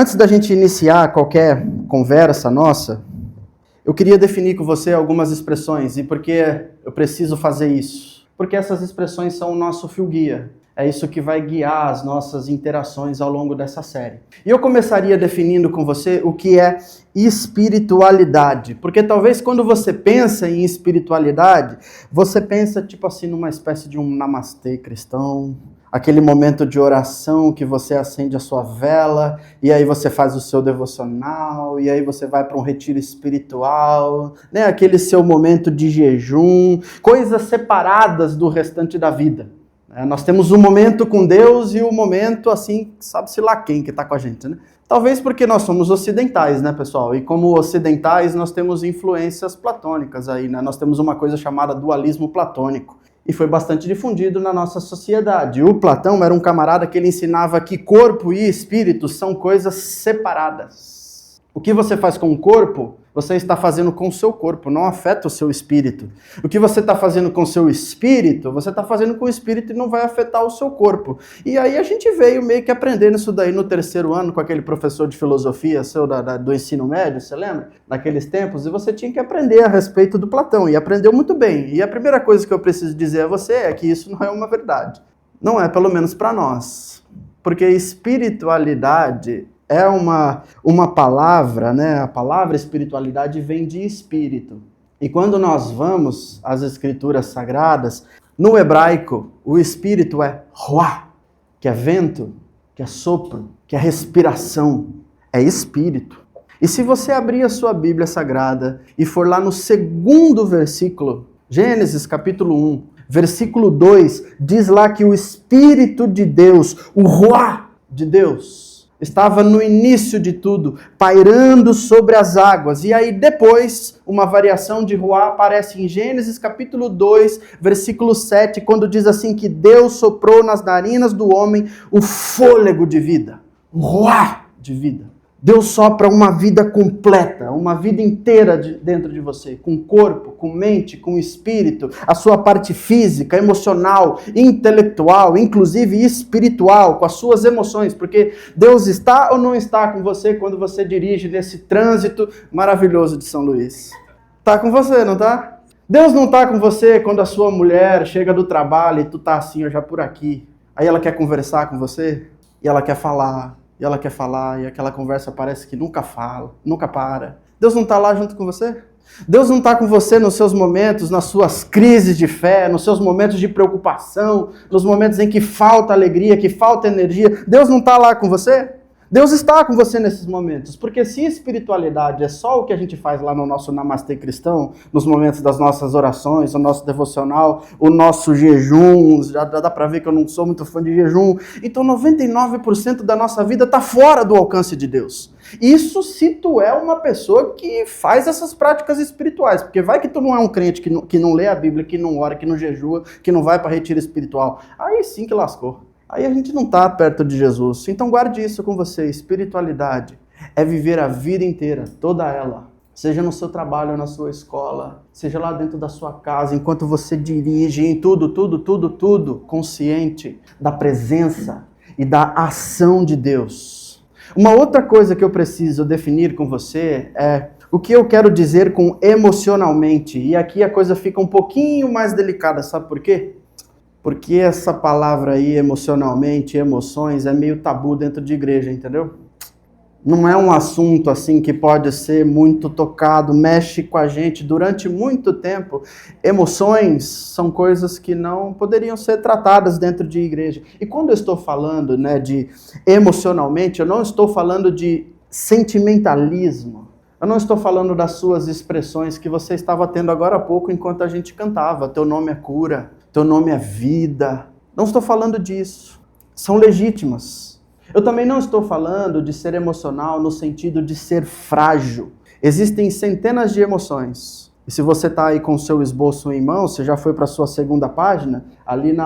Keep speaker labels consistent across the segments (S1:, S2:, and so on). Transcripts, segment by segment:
S1: Antes da gente iniciar qualquer conversa nossa, eu queria definir com você algumas expressões. E por que eu preciso fazer isso? Porque essas expressões são o nosso fio-guia. É isso que vai guiar as nossas interações ao longo dessa série. E eu começaria definindo com você o que é espiritualidade. Porque talvez quando você pensa em espiritualidade, você pensa tipo assim numa espécie de um namastê cristão. Aquele momento de oração que você acende a sua vela, e aí você faz o seu devocional, e aí você vai para um retiro espiritual, né? Aquele seu momento de jejum, coisas separadas do restante da vida. Nós temos um momento com Deus e um momento, assim, sabe-se lá quem que está com a gente, né? Talvez porque nós somos ocidentais, né, pessoal? E como ocidentais, nós temos influências platônicas aí, né? Nós temos uma coisa chamada dualismo platônico. E foi bastante difundido na nossa sociedade. O Platão era um camarada que ele ensinava que corpo e espírito são coisas separadas. O que você faz com o corpo, você está fazendo com o seu corpo, não afeta o seu espírito. O que você está fazendo com o seu espírito, você está fazendo com o espírito e não vai afetar o seu corpo. E aí a gente veio meio que aprendendo isso daí no 3º ano com aquele professor de filosofia seu do ensino médio, você lembra? Naqueles tempos, e você tinha que aprender a respeito do Platão, e aprendeu muito bem. E a primeira coisa que eu preciso dizer a você é que isso não é uma verdade. Não é, pelo menos para nós. Porque espiritualidade é uma palavra, né? A palavra espiritualidade vem de espírito. E quando nós vamos às escrituras sagradas, no hebraico, o espírito é ruah, que é vento, que é sopro, que é respiração, é espírito. E se você abrir a sua Bíblia Sagrada e for lá no 2º versículo, Gênesis capítulo 1, versículo 2, diz lá que o Espírito de Deus, o ruah de Deus, estava no início de tudo, pairando sobre as águas. E aí depois, uma variação de ruah aparece em Gênesis capítulo 2, versículo 7, quando diz assim que Deus soprou nas narinas do homem o fôlego de vida, o ruah de vida. Deus sopra uma vida completa, uma vida inteira dentro de você, com corpo, com mente, com espírito, a sua parte física, emocional, intelectual, inclusive espiritual, com as suas emoções, porque Deus está ou não está com você quando você dirige nesse trânsito maravilhoso de São Luís? Está com você, não está? Deus não está com você quando a sua mulher chega do trabalho e tu tá assim, ó, já por aqui. Aí ela quer conversar com você e ela quer falar. E ela quer falar, e aquela conversa parece que nunca fala, nunca para. Deus não está lá junto com você? Deus não está com você nos seus momentos, nas suas crises de fé, nos seus momentos de preocupação, nos momentos em que falta alegria, que falta energia. Deus não está lá com você? Deus está com você nesses momentos, porque se espiritualidade é só o que a gente faz lá no nosso namastê cristão, nos momentos das nossas orações, o nosso devocional, o nosso jejum, já dá para ver que eu não sou muito fã de jejum, então 99% da nossa vida está fora do alcance de Deus. Isso se tu é uma pessoa que faz essas práticas espirituais, porque vai que tu não é um crente que não lê a Bíblia, que não ora, que não jejua, que não vai para retiro espiritual, aí sim que lascou. Aí a gente não está perto de Jesus. Então guarde isso com você. Espiritualidade é viver a vida inteira, toda ela. Seja no seu trabalho, na sua escola, seja lá dentro da sua casa, enquanto você dirige, em tudo, consciente da presença e da ação de Deus. Uma outra coisa que eu preciso definir com você é o que eu quero dizer com emocionalmente. E aqui a coisa fica um pouquinho mais delicada, sabe por quê? Porque essa palavra aí, emocionalmente, emoções, é meio tabu dentro de igreja, entendeu? Não é um assunto assim que pode ser muito tocado, mexe com a gente durante muito tempo. Emoções são coisas que não poderiam ser tratadas dentro de igreja. E quando eu estou falando, né, de emocionalmente, eu não estou falando de sentimentalismo. Eu não estou falando das suas expressões que você estava tendo agora há pouco enquanto a gente cantava. Teu nome é cura, teu nome é vida. Não estou falando disso. São legítimas. Eu também não estou falando de ser emocional no sentido de ser frágil. Existem centenas de emoções. E se você está aí com o seu esboço em mão, você já foi para a sua 2ª página, ali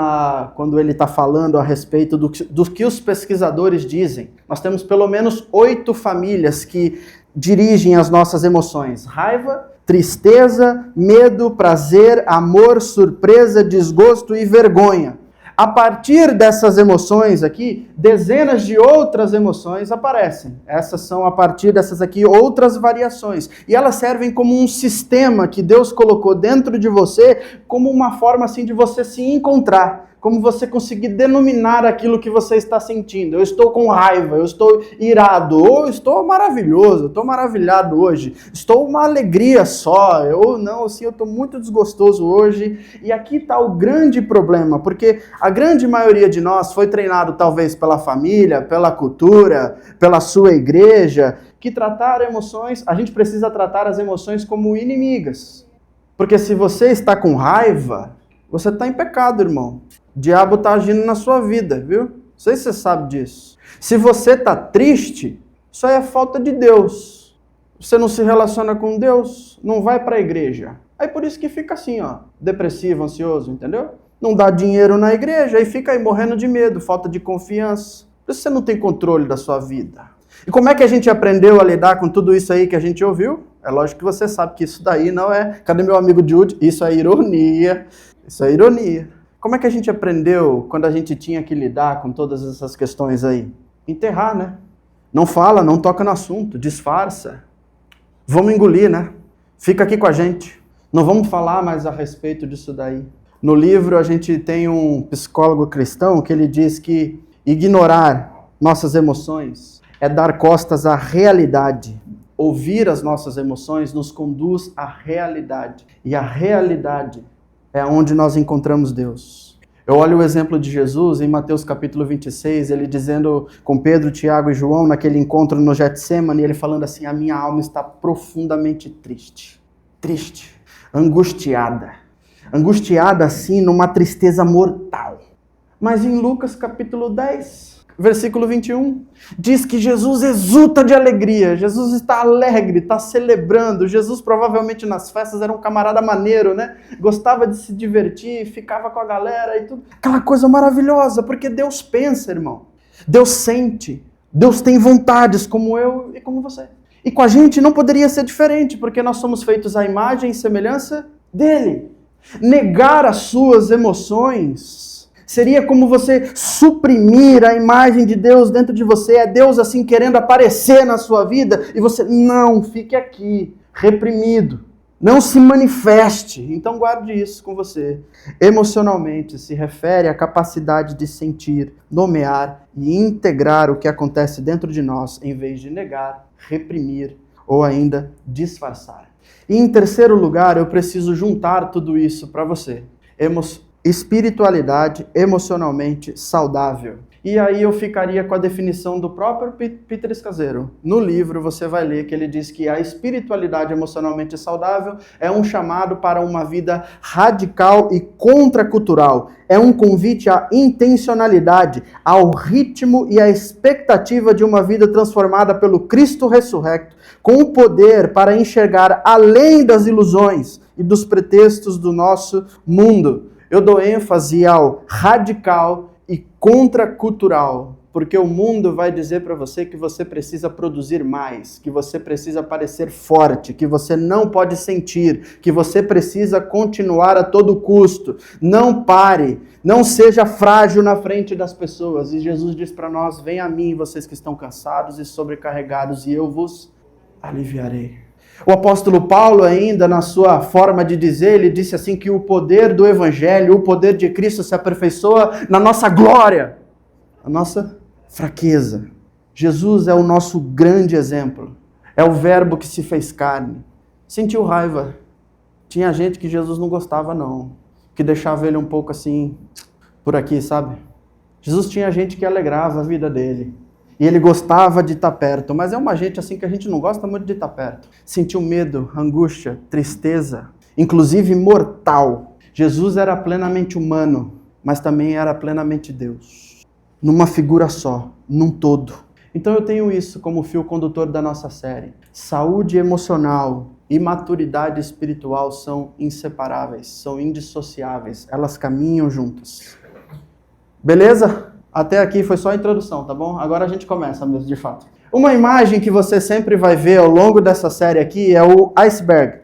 S1: quando ele está falando a respeito do que os pesquisadores dizem. Nós temos pelo menos 8 famílias que dirigem as nossas emoções: raiva, tristeza, medo, prazer, amor, surpresa, desgosto e vergonha. A partir dessas emoções aqui, dezenas de outras emoções aparecem. Essas são, a partir dessas aqui, outras variações. E elas servem como um sistema que Deus colocou dentro de você, como uma forma assim de você se encontrar. Como você conseguir denominar aquilo que você está sentindo. Eu estou com raiva, eu estou irado, ou eu estou maravilhoso, eu estou maravilhado hoje, estou uma alegria só, ou não, assim, eu estou muito desgostoso hoje. E aqui está o grande problema, porque a grande maioria de nós foi treinado talvez pela família, pela cultura, pela sua igreja, que tratar emoções, a gente precisa tratar as emoções como inimigas. Porque se você está com raiva, você está em pecado, irmão. O diabo está agindo na sua vida, viu? Não sei se você sabe disso. Se você está triste, isso aí é falta de Deus. Você não se relaciona com Deus, não vai para a igreja. Aí por isso que fica assim, ó, depressivo, ansioso, entendeu? Não dá dinheiro na igreja, aí fica aí morrendo de medo, falta de confiança. Por isso você não tem controle da sua vida. E como é que a gente aprendeu a lidar com tudo isso aí que a gente ouviu? É lógico que você sabe que isso daí não é... Cadê meu amigo Jude? Isso é ironia. Isso é ironia. Como é que a gente aprendeu quando a gente tinha que lidar com todas essas questões aí? Enterrar, né? Não fala, não toca no assunto, disfarça. Vamos engolir, né? Fica aqui com a gente. Não vamos falar mais a respeito disso daí. No livro a gente tem um psicólogo cristão que ele diz que ignorar nossas emoções é dar costas à realidade. Ouvir as nossas emoções nos conduz à realidade. E a realidade é onde nós encontramos Deus. Eu olho o exemplo de Jesus em Mateus capítulo 26, ele dizendo com Pedro, Tiago e João, naquele encontro no Getsemane, ele falando assim, a minha alma está profundamente triste, angustiada assim numa tristeza mortal. Mas em Lucas capítulo 10, versículo 21, diz que Jesus exulta de alegria, Jesus está alegre, está celebrando. Jesus provavelmente nas festas era um camarada maneiro, né? Gostava de se divertir, ficava com a galera e tudo. Aquela coisa maravilhosa, porque Deus pensa, irmão. Deus sente, Deus tem vontades como eu e como você. E com a gente não poderia ser diferente, porque nós somos feitos à imagem e semelhança dele. Negar as suas emoções seria como você suprimir a imagem de Deus dentro de você. É Deus assim querendo aparecer na sua vida e você, não, fique aqui, reprimido. Não se manifeste. Então guarde isso com você. Emocionalmente se refere à capacidade de sentir, nomear e integrar o que acontece dentro de nós, em vez de negar, reprimir ou ainda disfarçar. E em terceiro lugar, eu preciso juntar tudo isso para você. Espiritualidade emocionalmente saudável. E aí eu ficaria com a definição do próprio Peter Scazzero. No livro você vai ler que ele diz que a espiritualidade emocionalmente saudável é um chamado para uma vida radical e contracultural. É um convite à intencionalidade, ao ritmo e à expectativa de uma vida transformada pelo Cristo ressurrecto, com o poder para enxergar além das ilusões e dos pretextos do nosso mundo. Eu dou ênfase ao radical e contracultural, porque o mundo vai dizer para você que você precisa produzir mais, que você precisa parecer forte, que você não pode sentir, que você precisa continuar a todo custo. Não pare, não seja frágil na frente das pessoas. E Jesus diz para nós, venha a mim, vocês que estão cansados e sobrecarregados, e eu vos aliviarei. O apóstolo Paulo ainda, na sua forma de dizer, ele disse assim que o poder do evangelho, o poder de Cristo se aperfeiçoa na nossa glória, a nossa fraqueza. Jesus é o nosso grande exemplo. É o verbo que se fez carne. Sentiu raiva. Tinha gente que Jesus não gostava não, que deixava ele um pouco assim, por aqui, sabe? Jesus tinha gente que alegrava a vida dele. E ele gostava de estar perto, mas é uma gente assim que a gente não gosta muito de estar perto. Sentiu medo, angústia, tristeza, inclusive mortal. Jesus era plenamente humano, mas também era plenamente Deus. Numa figura só, num todo. Então eu tenho isso como fio condutor da nossa série. Saúde emocional e maturidade espiritual são inseparáveis, são indissociáveis. Elas caminham juntas. Beleza? Até aqui foi só a introdução, tá bom? Agora a gente começa mesmo, de fato. Uma imagem que você sempre vai ver ao longo dessa série aqui é o iceberg.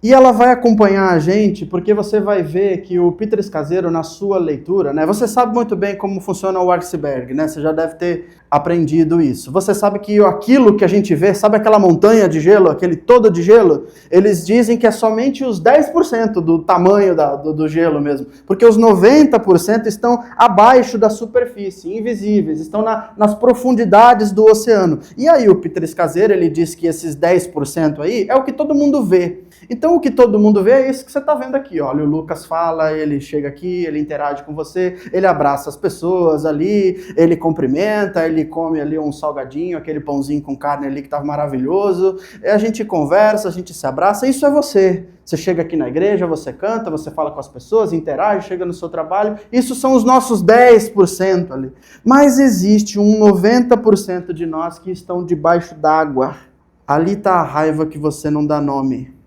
S1: E ela vai acompanhar a gente, porque você vai ver que o Peter Escaseiro, na sua leitura, né? Você sabe muito bem como funciona o iceberg, né? Você já deve ter aprendido isso. Você sabe que aquilo que a gente vê, sabe aquela montanha de gelo, aquele todo de gelo? Eles dizem que é somente os 10% do tamanho do gelo mesmo. Porque os 90% estão abaixo da superfície, invisíveis, estão nas profundidades do oceano. E aí o Peter Escaseiro, ele diz que esses 10% aí é o que todo mundo vê. Então o que todo mundo vê é isso que você está vendo aqui. Olha, o Lucas fala, ele chega aqui, ele interage com você, ele abraça as pessoas ali, ele cumprimenta, ele come ali um salgadinho, aquele pãozinho com carne ali que estava maravilhoso, a gente conversa, a gente se abraça, isso é você. Você chega aqui na igreja, você canta, você fala com as pessoas, interage, chega no seu trabalho, isso são os nossos 10% ali. Mas existe um 90% de nós que estão debaixo d'água. Ali está a raiva que você não dá nome.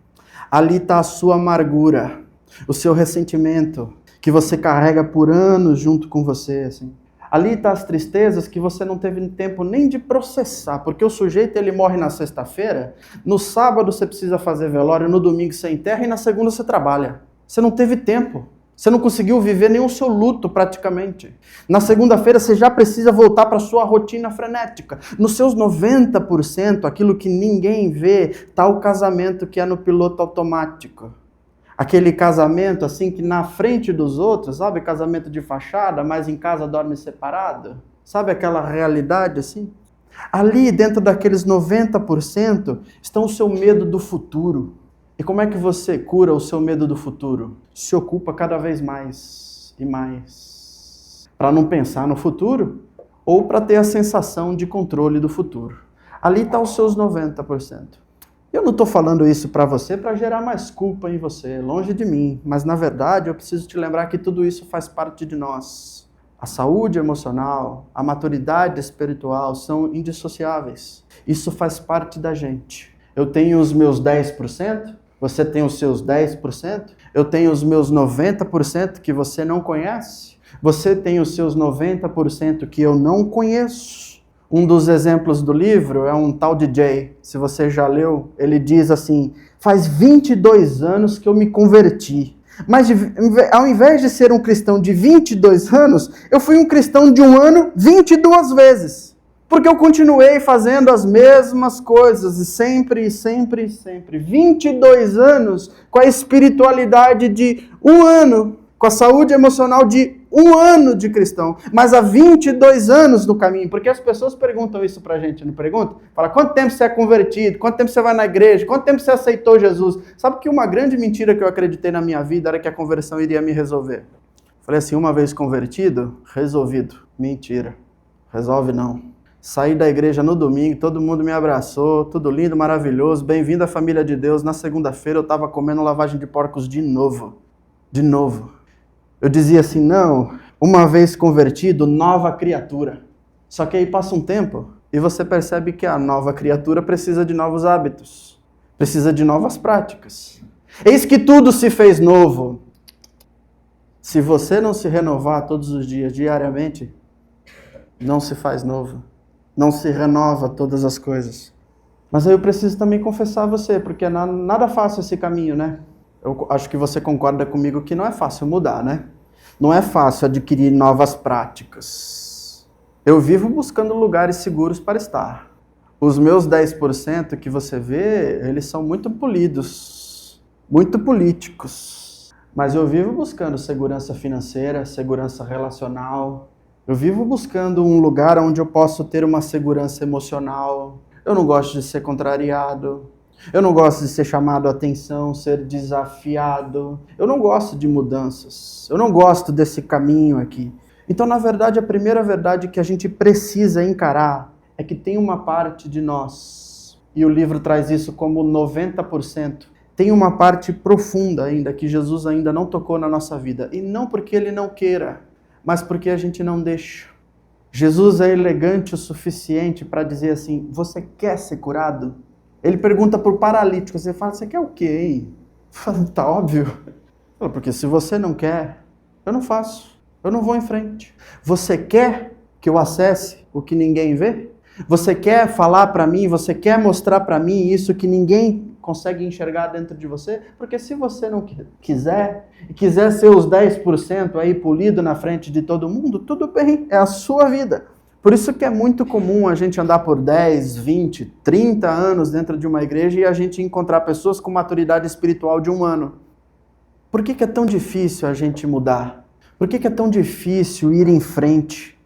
S1: Ali está a sua amargura, o seu ressentimento, que você carrega por anos junto com você. Assim. Ali está as tristezas que você não teve tempo nem de processar, porque o sujeito ele morre na sexta-feira, no sábado você precisa fazer velório, no domingo você enterra e na segunda você trabalha. Você não teve tempo. Você não conseguiu viver nem o seu luto praticamente. Na segunda-feira você já precisa voltar para a sua rotina frenética. Nos seus 90%, aquilo que ninguém vê, está o casamento que é no piloto automático. Aquele casamento assim que na frente dos outros, sabe? Casamento de fachada, mas em casa dorme separado. Sabe aquela realidade assim? Ali dentro daqueles 90% estão o seu medo do futuro. E como é que você cura o seu medo do futuro? Se ocupa cada vez mais e mais. Para não pensar no futuro ou para ter a sensação de controle do futuro. Ali está os seus 90%. Eu não estou falando isso para você para gerar mais culpa em você, longe de mim. Mas na verdade eu preciso te lembrar que tudo isso faz parte de nós. A saúde emocional, a maturidade espiritual são indissociáveis. Isso faz parte da gente. Eu tenho os meus 10%. Você tem os seus 10%, eu tenho os meus 90% que você não conhece, você tem os seus 90% que eu não conheço. Um dos exemplos do livro é um tal de Jay, se você já leu, ele diz assim, faz 22 anos que eu me converti, mas ao invés de ser um cristão de 22 anos, eu fui um cristão de um ano 22 vezes. Porque eu continuei fazendo as mesmas coisas, e sempre. 22 anos com a espiritualidade de um ano, com a saúde emocional de um ano de cristão, mas há 22 anos no caminho. Porque as pessoas perguntam isso pra gente, não perguntam? Fala, quanto tempo você é convertido? Quanto tempo você vai na igreja? Quanto tempo você aceitou Jesus? Sabe que uma grande mentira que eu acreditei na minha vida era que a conversão iria me resolver. Falei assim, uma vez convertido, resolvido. Mentira. Resolve não. Saí da igreja no domingo, todo mundo me abraçou, tudo lindo, maravilhoso, bem-vindo à família de Deus. Na segunda-feira eu estava comendo lavagem de porcos de novo. De novo. Eu dizia assim, não, uma vez convertido, nova criatura. Só que aí passa um tempo e você percebe que a nova criatura precisa de novos hábitos, precisa de novas práticas. Eis que tudo se fez novo. Se você não se renovar todos os dias, diariamente, não se faz novo. Não se renova todas as coisas. Mas aí eu preciso também confessar a você, porque nada fácil esse caminho, né? Eu acho que você concorda comigo que não é fácil mudar, né? Não é fácil adquirir novas práticas. Eu vivo buscando lugares seguros para estar. Os meus 10% que você vê, eles são muito polidos, muito políticos. Mas eu vivo buscando segurança financeira, segurança relacional. Eu vivo buscando um lugar onde eu posso ter uma segurança emocional. Eu não gosto de ser contrariado. Eu não gosto de ser chamado a atenção, ser desafiado. Eu não gosto de mudanças. Eu não gosto desse caminho aqui. Então, na verdade, a primeira verdade que a gente precisa encarar é que tem uma parte de nós, e o livro traz isso como 90%, tem uma parte profunda ainda, que Jesus ainda não tocou na nossa vida. E não porque ele não queira, mas porque a gente não deixa. Jesus é elegante o suficiente para dizer assim, você quer ser curado? Ele pergunta para o paralítico, você fala, você quer o quê, hein? Fala, tá óbvio. Fala, porque se você não quer, eu não faço, eu não vou em frente. Você quer que eu acesse o que ninguém vê? Você quer falar para mim, você quer mostrar para mim isso que ninguém consegue enxergar dentro de você? Porque se você não quiser, e quiser ser os 10% aí polido na frente de todo mundo, tudo bem, é a sua vida. Por isso que é muito comum a gente andar por 10, 20, 30 anos dentro de uma igreja e a gente encontrar pessoas com maturidade espiritual de 1 ano. Por que é tão difícil a gente mudar? Por que é tão difícil ir em frente?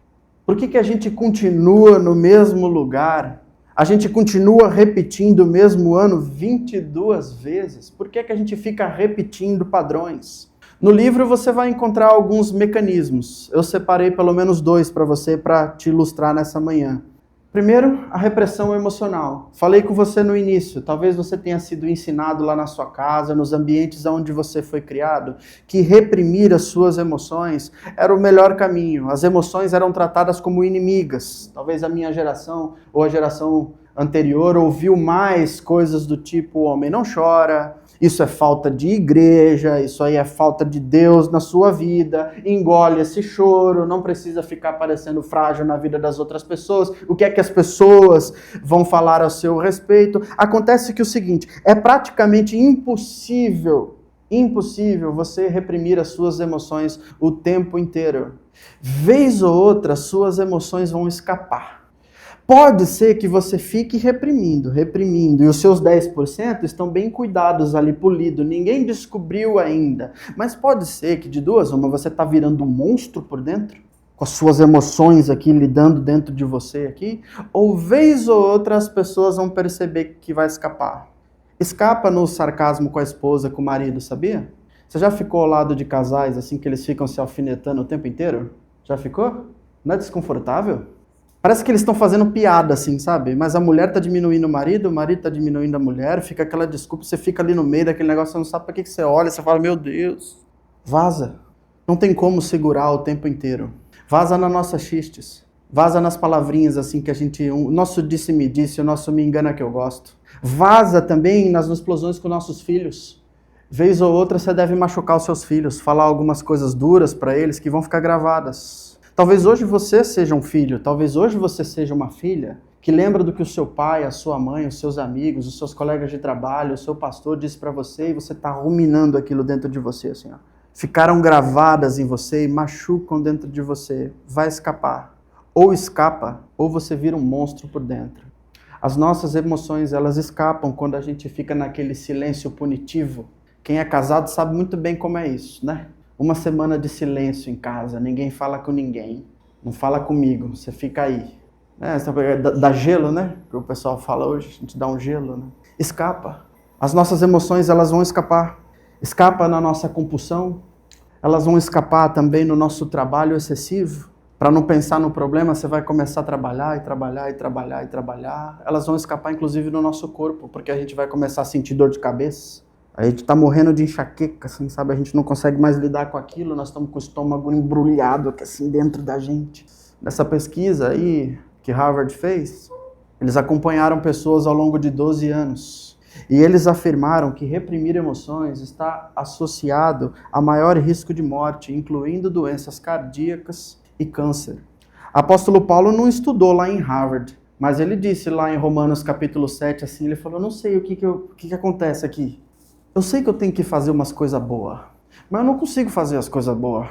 S1: Por que a gente continua no mesmo lugar? A gente continua repetindo o mesmo ano 22 vezes? Por que a gente fica repetindo padrões? No livro você vai encontrar alguns mecanismos. Eu separei pelo menos 2 para você, para te ilustrar nessa manhã. Primeiro, a repressão emocional. Falei com você no início, talvez você tenha sido ensinado lá na sua casa, nos ambientes onde você foi criado, que reprimir as suas emoções era o melhor caminho. As emoções eram tratadas como inimigas. Talvez a minha geração ou a geração anterior ouviu mais coisas do tipo: o homem não chora, isso é falta de igreja, isso aí é falta de Deus na sua vida, engole esse choro, não precisa ficar parecendo frágil na vida das outras pessoas, o que é que as pessoas vão falar a seu respeito? Acontece que o seguinte, é praticamente impossível você reprimir as suas emoções o tempo inteiro. Vez ou outra, suas emoções vão escapar. Pode ser que você fique reprimindo, e os seus 10% estão bem cuidados ali, polidos, ninguém descobriu ainda. Mas pode ser que de 2 uma você está virando um monstro por dentro, com as suas emoções aqui, lidando dentro de você aqui, ou vez ou outra as pessoas vão perceber que vai escapar. Escapa no sarcasmo com a esposa, com o marido, sabia? Você já ficou ao lado de casais assim que eles ficam se alfinetando o tempo inteiro? Já ficou? Não é desconfortável? Parece que eles estão fazendo piada, assim, sabe? Mas a mulher tá diminuindo o marido tá diminuindo a mulher, fica aquela desculpa, você fica ali no meio daquele negócio, você não sabe pra que você olha, você fala, meu Deus, vaza. Não tem como segurar o tempo inteiro. Vaza nas nossas xistes. Vaza nas palavrinhas, assim, que a gente... O nosso disse-me-disse, o nosso me engana que eu gosto. Vaza também nas explosões com nossos filhos. Vez ou outra você deve machucar os seus filhos, falar algumas coisas duras pra eles que vão ficar gravadas. Talvez hoje você seja um filho, talvez hoje você seja uma filha que lembra do que o seu pai, a sua mãe, os seus amigos, os seus colegas de trabalho, o seu pastor disse para você e você está ruminando aquilo dentro de você, assim, ó. Ficaram gravadas em você e machucam dentro de você. Vai escapar. Ou escapa, ou você vira um monstro por dentro. As nossas emoções, elas escapam quando a gente fica naquele silêncio punitivo. Quem é casado sabe muito bem como é isso, né? 1 semana de silêncio em casa, ninguém fala com ninguém, não fala comigo, você fica aí. Dá gelo, né? Que o pessoal fala hoje, a gente dá um gelo, né? Escapa. As nossas emoções, elas vão escapar. Escapa na nossa compulsão, elas vão escapar também no nosso trabalho excessivo. Para não pensar no problema, você vai começar a trabalhar. Elas vão escapar, inclusive, no nosso corpo, porque a gente vai começar a sentir dor de cabeça. A gente está morrendo de enxaqueca, assim, sabe? A gente não consegue mais lidar com aquilo, nós estamos com o estômago embrulhado aqui, assim, dentro da gente. Nessa pesquisa aí que Harvard fez, eles acompanharam pessoas ao longo de 12 anos. E eles afirmaram que reprimir emoções está associado a maior risco de morte, incluindo doenças cardíacas e câncer. Apóstolo Paulo não estudou lá em Harvard, mas ele disse lá em Romanos capítulo 7, assim, ele falou, não sei o que acontece aqui. Eu sei que eu tenho que fazer umas coisas boas, mas eu não consigo fazer as coisas boas.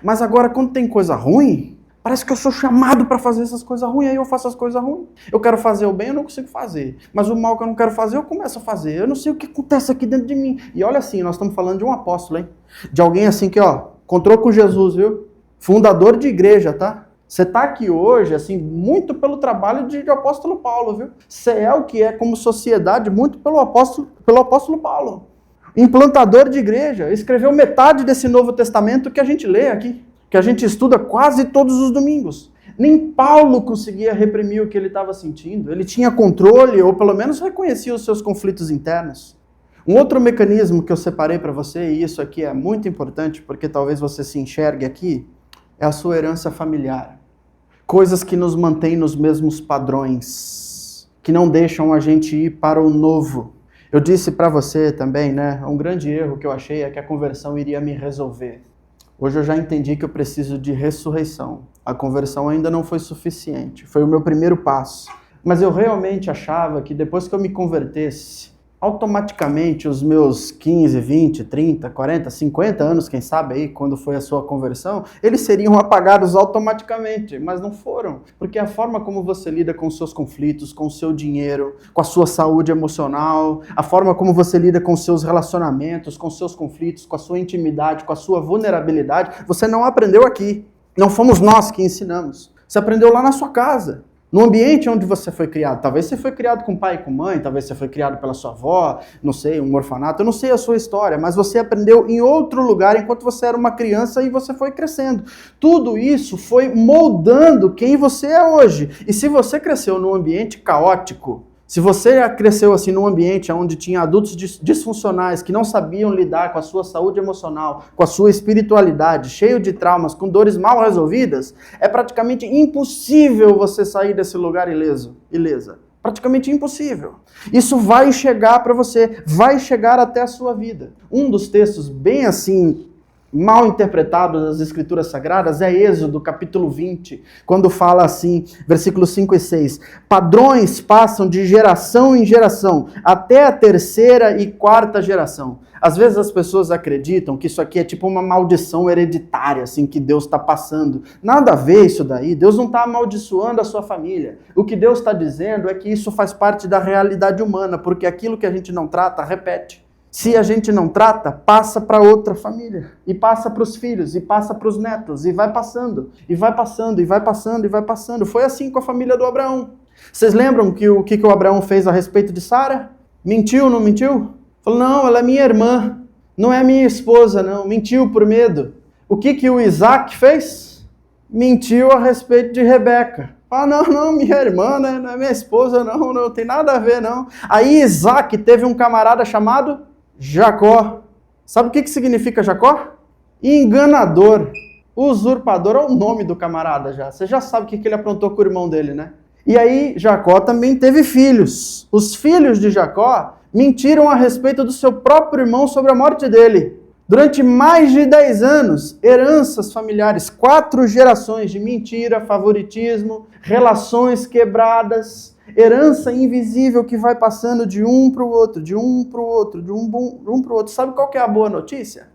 S1: Mas agora, quando tem coisa ruim, parece que eu sou chamado para fazer essas coisas ruins, aí eu faço as coisas ruins. Eu quero fazer o bem, eu não consigo fazer. Mas o mal que eu não quero fazer, eu começo a fazer. Eu não sei o que acontece aqui dentro de mim. E olha assim, nós estamos falando de um apóstolo, hein? De alguém assim que, encontrou com Jesus, viu? Fundador de igreja, tá? Você está aqui hoje, assim, muito pelo trabalho de apóstolo Paulo, viu? Você é o que é como sociedade, muito pelo apóstolo Paulo. Implantador de igreja, escreveu metade desse Novo Testamento que a gente lê aqui, que a gente estuda quase todos os domingos. Nem Paulo conseguia reprimir o que ele estava sentindo. Ele tinha controle, ou pelo menos reconhecia os seus conflitos internos. Um outro mecanismo que eu separei para você, e isso aqui é muito importante, porque talvez você se enxergue aqui, é a sua herança familiar. Coisas que nos mantêm nos mesmos padrões, que não deixam a gente ir para o novo. Eu disse para você também, né? Um grande erro que eu achei é que a conversão iria me resolver. Hoje eu já entendi que eu preciso de ressurreição. A conversão ainda não foi suficiente. Foi o meu primeiro passo. Mas eu realmente achava que depois que eu me convertesse, automaticamente os meus 15, 20, 30, 40, 50 anos, quem sabe aí, quando foi a sua conversão, eles seriam apagados automaticamente, mas não foram. Porque a forma como você lida com os seus conflitos, com o seu dinheiro, com a sua saúde emocional, a forma como você lida com os seus relacionamentos, com os seus conflitos, com a sua intimidade, com a sua vulnerabilidade, você não aprendeu aqui. Não fomos nós que ensinamos. Você aprendeu lá na sua casa. No ambiente onde você foi criado. Talvez você foi criado com pai e com mãe, talvez você foi criado pela sua avó, não sei, um orfanato, eu não sei a sua história, mas você aprendeu em outro lugar enquanto você era uma criança e você foi crescendo. Tudo isso foi moldando quem você é hoje. E se você cresceu num ambiente caótico, se você cresceu assim num ambiente onde tinha adultos disfuncionais que não sabiam lidar com a sua saúde emocional, com a sua espiritualidade, cheio de traumas, com dores mal resolvidas, é praticamente impossível você sair desse lugar ilesa. Praticamente impossível. Isso vai chegar para você, vai chegar até a sua vida. Um dos textos bem assim mal interpretado das Escrituras Sagradas é Êxodo, capítulo 20, quando fala assim, versículos 5 e 6, padrões passam de geração em geração, até a terceira e quarta geração. Às vezes as pessoas acreditam que isso aqui é tipo uma maldição hereditária, assim, que Deus está passando. Nada a ver isso daí, Deus não está amaldiçoando a sua família. O que Deus está dizendo é que isso faz parte da realidade humana, porque aquilo que a gente não trata, repete. Se a gente não trata, passa para outra família, e passa para os filhos, e passa para os netos, e vai passando, e vai passando, e vai passando, e vai passando. Foi assim com a família do Abraão. Vocês lembram o que o Abraão fez a respeito de Sara? Mentiu, não mentiu? Falou, não, ela é minha irmã, não é minha esposa, não. Mentiu por medo. O que o Isaac fez? Mentiu a respeito de Rebeca. Ah, não, minha irmã, né? Não é minha esposa, não tem nada a ver, não. Aí Isaac teve um camarada chamado Jacó. Sabe o que significa Jacó? Enganador, usurpador, é o nome do camarada já. Você já sabe o que ele aprontou com o irmão dele, né? E aí Jacó também teve filhos. Os filhos de Jacó mentiram a respeito do seu próprio irmão sobre a morte dele. Durante mais de 10 anos, heranças familiares, 4 gerações de mentira, favoritismo, relações quebradas, herança invisível que vai passando de um para o outro, de um para o outro, de um para o outro. Sabe qual que é a boa notícia?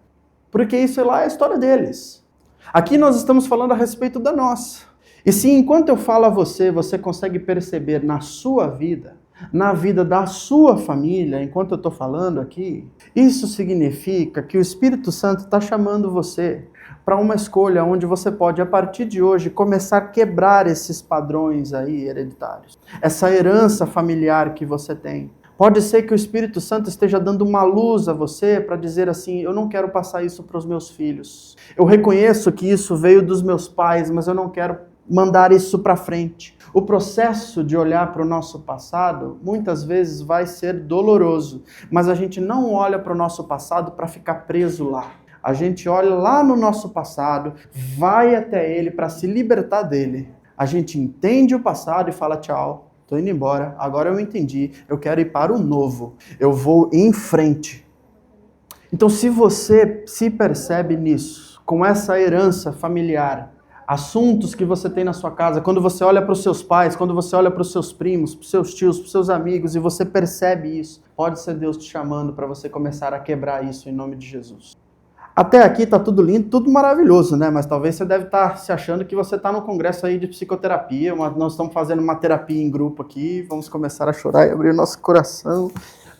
S1: Porque isso lá é a história deles. Aqui nós estamos falando a respeito da nossa. E se enquanto eu falo a você, você consegue perceber na sua vida, na vida da sua família, enquanto eu estou falando aqui, isso significa que o Espírito Santo está chamando você para uma escolha onde você pode, a partir de hoje, começar a quebrar esses padrões aí hereditários. Essa herança familiar que você tem. Pode ser que o Espírito Santo esteja dando uma luz a você para dizer assim, eu não quero passar isso para os meus filhos. Eu reconheço que isso veio dos meus pais, mas eu não quero mandar isso para frente. O processo de olhar para o nosso passado, muitas vezes vai ser doloroso, mas a gente não olha para o nosso passado para ficar preso lá. A gente olha lá no nosso passado, vai até ele para se libertar dele. A gente entende o passado e fala tchau, estou indo embora, agora eu entendi, eu quero ir para o novo, eu vou em frente. Então se você se percebe nisso, com essa herança familiar, assuntos que você tem na sua casa, quando você olha para os seus pais, quando você olha para os seus primos, para os seus tios, para os seus amigos e você percebe isso, pode ser Deus te chamando para você começar a quebrar isso em nome de Jesus. Até aqui tá tudo lindo, tudo maravilhoso, né? Mas talvez você deve estar se achando que você está no congresso aí de psicoterapia, nós estamos fazendo uma terapia em grupo aqui, vamos começar a chorar e abrir o nosso coração.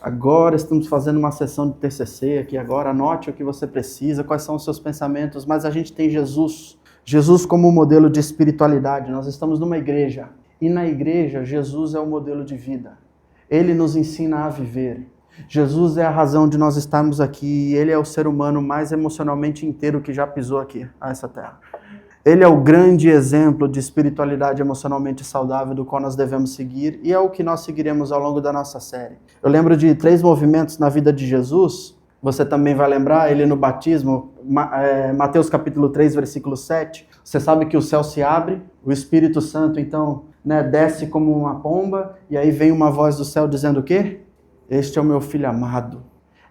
S1: Agora estamos fazendo uma sessão de TCC aqui agora, anote o que você precisa, quais são os seus pensamentos, mas a gente tem Jesus como modelo de espiritualidade. Nós estamos numa igreja, e na igreja Jesus é o modelo de vida. Ele nos ensina a viver. Jesus é a razão de nós estarmos aqui, ele é o ser humano mais emocionalmente inteiro que já pisou aqui, a essa terra. Ele é o grande exemplo de espiritualidade emocionalmente saudável do qual nós devemos seguir, e é o que nós seguiremos ao longo da nossa série. Eu lembro de 3 movimentos na vida de Jesus, você também vai lembrar, ele no batismo, Mateus capítulo 3, versículo 7, você sabe que o céu se abre, o Espírito Santo então desce como uma pomba, e aí vem uma voz do céu dizendo o quê? Este é o meu filho amado,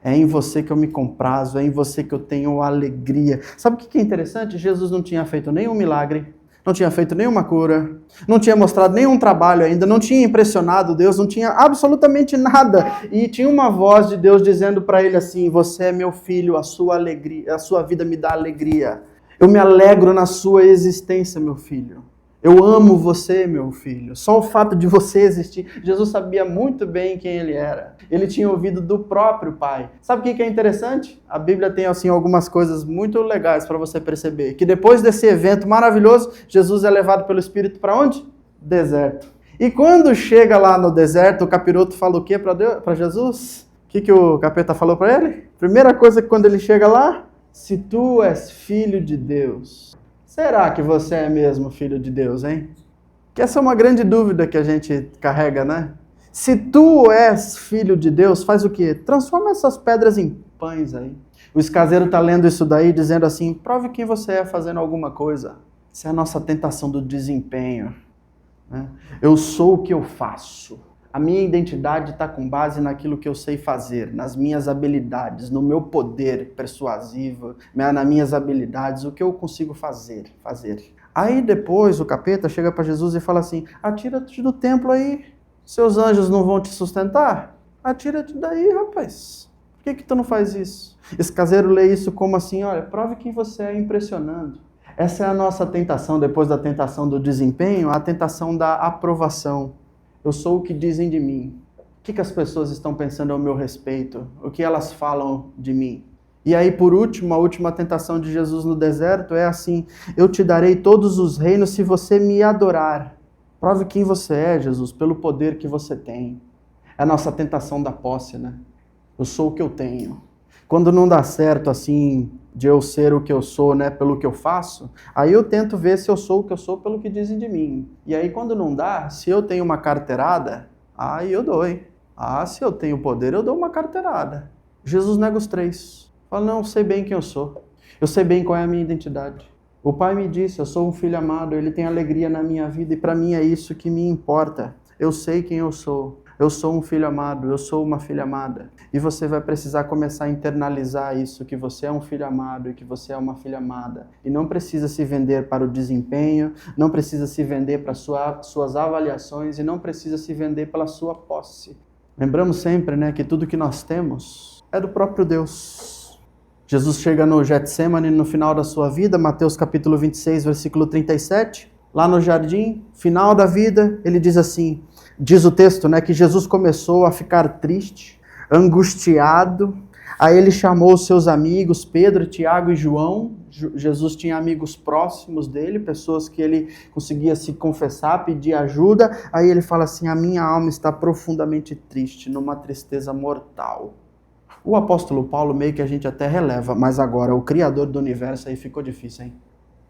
S1: é em você que eu me comprazo, é em você que eu tenho alegria. Sabe o que é interessante? Jesus não tinha feito nenhum milagre, não tinha feito nenhuma cura, não tinha mostrado nenhum trabalho ainda, não tinha impressionado Deus, não tinha absolutamente nada. E tinha uma voz de Deus dizendo para ele assim: você é meu filho, a sua alegria, a sua vida me dá alegria. Eu me alegro na sua existência, meu filho. Eu amo você, meu filho. Só o fato de você existir. Jesus sabia muito bem quem ele era. Ele tinha ouvido do próprio Pai. Sabe o que é interessante? A Bíblia tem assim algumas coisas muito legais para você perceber. Que depois desse evento maravilhoso, Jesus é levado pelo Espírito para onde? Deserto. E quando chega lá no deserto, o capiroto fala o que para Jesus? O que o capeta falou para ele? Primeira coisa que quando ele chega lá, se tu és filho de Deus. Será que você é mesmo filho de Deus, hein? Que essa é uma grande dúvida que a gente carrega, né? Se tu és filho de Deus, faz o quê? Transforma essas pedras em pães aí. O escaseiro está lendo isso daí, dizendo assim: prove quem você é fazendo alguma coisa. Essa é a nossa tentação do desempenho, né? Eu sou o que eu faço. A minha identidade está com base naquilo que eu sei fazer, nas minhas habilidades, no meu poder persuasivo, nas minhas habilidades, o que eu consigo fazer. Aí depois o capeta chega para Jesus e fala assim: atira-te do templo aí, seus anjos não vão te sustentar? Atira-te daí, rapaz. Por que tu não faz isso? Esse caseiro lê isso como assim: olha, prove quem você é impressionando. Essa é a nossa tentação, depois da tentação do desempenho, a tentação da aprovação. Eu sou o que dizem de mim. O que as pessoas estão pensando ao meu respeito? O que elas falam de mim? E aí, por último, a última tentação de Jesus no deserto é assim: eu te darei todos os reinos se você me adorar. Prove quem você é, Jesus, pelo poder que você tem. É a nossa tentação da posse, né? Eu sou o que eu tenho. Quando não dá certo, assim, de eu ser o que eu sou, né, pelo que eu faço, aí eu tento ver se eu sou o que eu sou pelo que dizem de mim. E aí, quando não dá, se eu tenho uma carteirada, aí eu dou. Se eu tenho poder, eu dou uma carteirada. Jesus nega os três. Fala: não, eu sei bem quem eu sou. Eu sei bem qual é a minha identidade. O Pai me disse: eu sou um filho amado, Ele tem alegria na minha vida e para mim é isso que me importa. Eu sei quem eu sou. Eu sou um filho amado, eu sou uma filha amada. E você vai precisar começar a internalizar isso, que você é um filho amado e que você é uma filha amada. E não precisa se vender para o desempenho, não precisa se vender para suas avaliações e não precisa se vender pela sua posse. Lembramos sempre, né, que tudo que nós temos é do próprio Deus. Jesus chega no Getsemane no final da sua vida, Mateus capítulo 26, versículo 37. Lá no jardim, final da vida, ele diz assim... Diz o texto, né, que Jesus começou a ficar triste, angustiado. Aí ele chamou os seus amigos, Pedro, Tiago e João. Jesus tinha amigos próximos dele, pessoas que ele conseguia se confessar, pedir ajuda. Aí ele fala assim: a minha alma está profundamente triste, numa tristeza mortal. O apóstolo Paulo meio que a gente até releva, mas agora o Criador do universo aí ficou difícil, hein?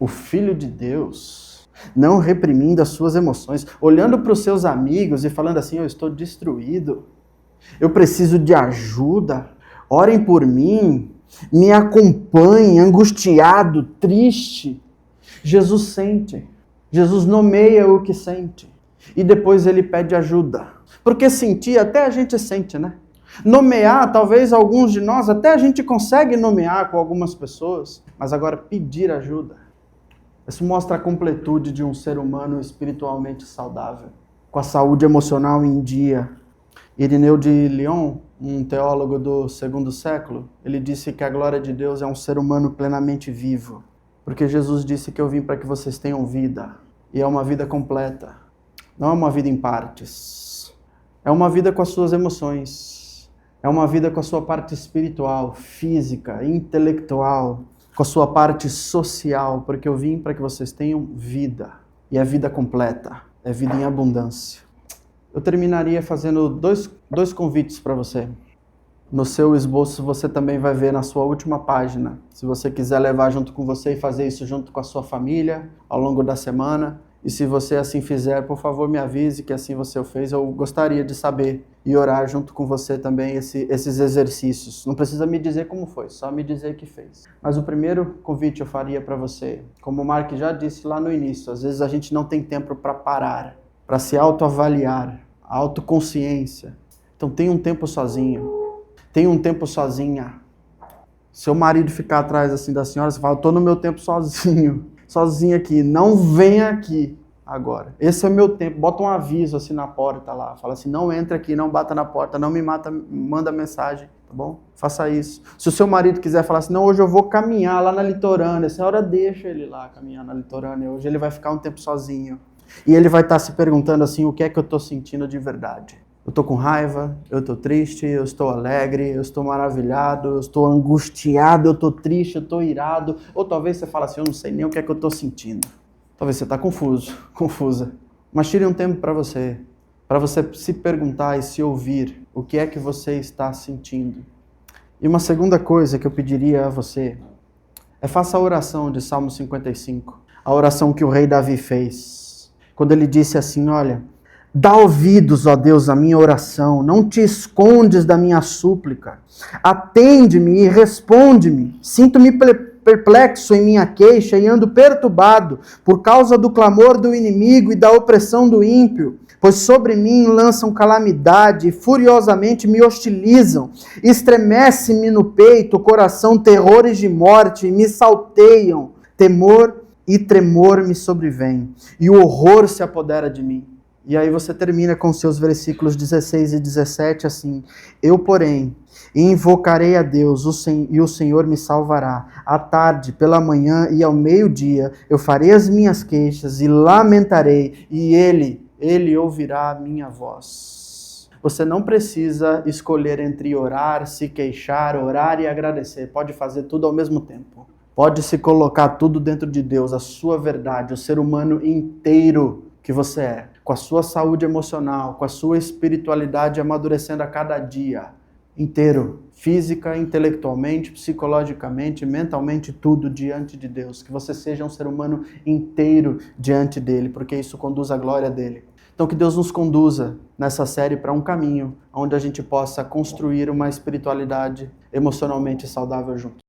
S1: O Filho de Deus... não reprimindo as suas emoções, olhando para os seus amigos e falando assim: eu estou destruído, eu preciso de ajuda, orem por mim, me acompanhem, angustiado, triste. Jesus sente, Jesus nomeia o que sente e depois ele pede ajuda, porque sentir até a gente sente, né? Nomear, talvez alguns de nós até a gente consegue nomear com algumas pessoas, mas agora pedir ajuda. Isso mostra a completude de um ser humano espiritualmente saudável, com a saúde emocional em dia. Irineu de Lyon, um teólogo do 2º século, ele disse que a glória de Deus é um ser humano plenamente vivo, porque Jesus disse que eu vim para que vocês tenham vida, e é uma vida completa, não é uma vida em partes. É uma vida com as suas emoções, é uma vida com a sua parte espiritual, física, intelectual, com a sua parte social, porque eu vim para que vocês tenham vida. E é vida completa, é vida em abundância. Eu terminaria fazendo dois convites para você. No seu esboço você também vai ver na sua última página. Se você quiser levar junto com você e fazer isso junto com a sua família ao longo da semana. E se você assim fizer, por favor me avise que assim você o fez. Eu gostaria de saber e orar junto com você também esses exercícios. Não precisa me dizer como foi, só me dizer que fez. Mas o primeiro convite eu faria para você, como o Mark já disse lá no início, às vezes a gente não tem tempo para parar, para se autoavaliar, a autoconsciência. Então tenha um tempo sozinho, tenha um tempo sozinha. Seu marido ficar atrás assim da senhora, você fala: eu estou no meu tempo sozinho. sozinho aqui, não venha aqui agora. Esse é o meu tempo. Bota um aviso assim na porta lá, fala assim, não entra aqui, não bata na porta, não me mata, manda mensagem, tá bom? Faça isso. Se o seu marido quiser falar assim, não, hoje eu vou caminhar lá na litorânea, a senhora deixa ele lá caminhar na litorânea, hoje ele vai ficar um tempo sozinho. E ele vai estar se perguntando assim, o que é que eu estou sentindo de verdade? Eu estou com raiva, eu estou triste, eu estou alegre, eu estou maravilhado, eu estou angustiado, eu estou triste, eu estou irado. Ou talvez você fale assim, eu não sei nem o que é que eu estou sentindo. Talvez você está confuso, confusa. Mas tire um tempo para você se perguntar e se ouvir o que é que você está sentindo. E uma segunda coisa que eu pediria a você é faça a oração de Salmo 55, a oração que o rei Davi fez, quando ele disse assim, olha, dá ouvidos, ó Deus, à minha oração, não te escondes da minha súplica, atende-me e responde-me, sinto-me perplexo em minha queixa e ando perturbado por causa do clamor do inimigo e da opressão do ímpio, pois sobre mim lançam calamidade e furiosamente me hostilizam, estremece-me no peito o coração terrores de morte, me salteiam, temor e tremor me sobrevém, e o horror se apodera de mim. E aí você termina com seus versículos 16 e 17 assim, eu, porém, invocarei a Deus e o Senhor me salvará. À tarde, pela manhã e ao meio-dia, eu farei as minhas queixas e lamentarei, e Ele ouvirá a minha voz. Você não precisa escolher entre orar, se queixar, orar e agradecer. Pode fazer tudo ao mesmo tempo. Pode se colocar tudo dentro de Deus, a sua verdade, o ser humano inteiro que você é, com a sua saúde emocional, com a sua espiritualidade amadurecendo a cada dia, inteiro, física, intelectualmente, psicologicamente, mentalmente, tudo diante de Deus. Que você seja um ser humano inteiro diante dele, porque isso conduz à glória dele. Então que Deus nos conduza nessa série para um caminho onde a gente possa construir uma espiritualidade emocionalmente saudável juntos.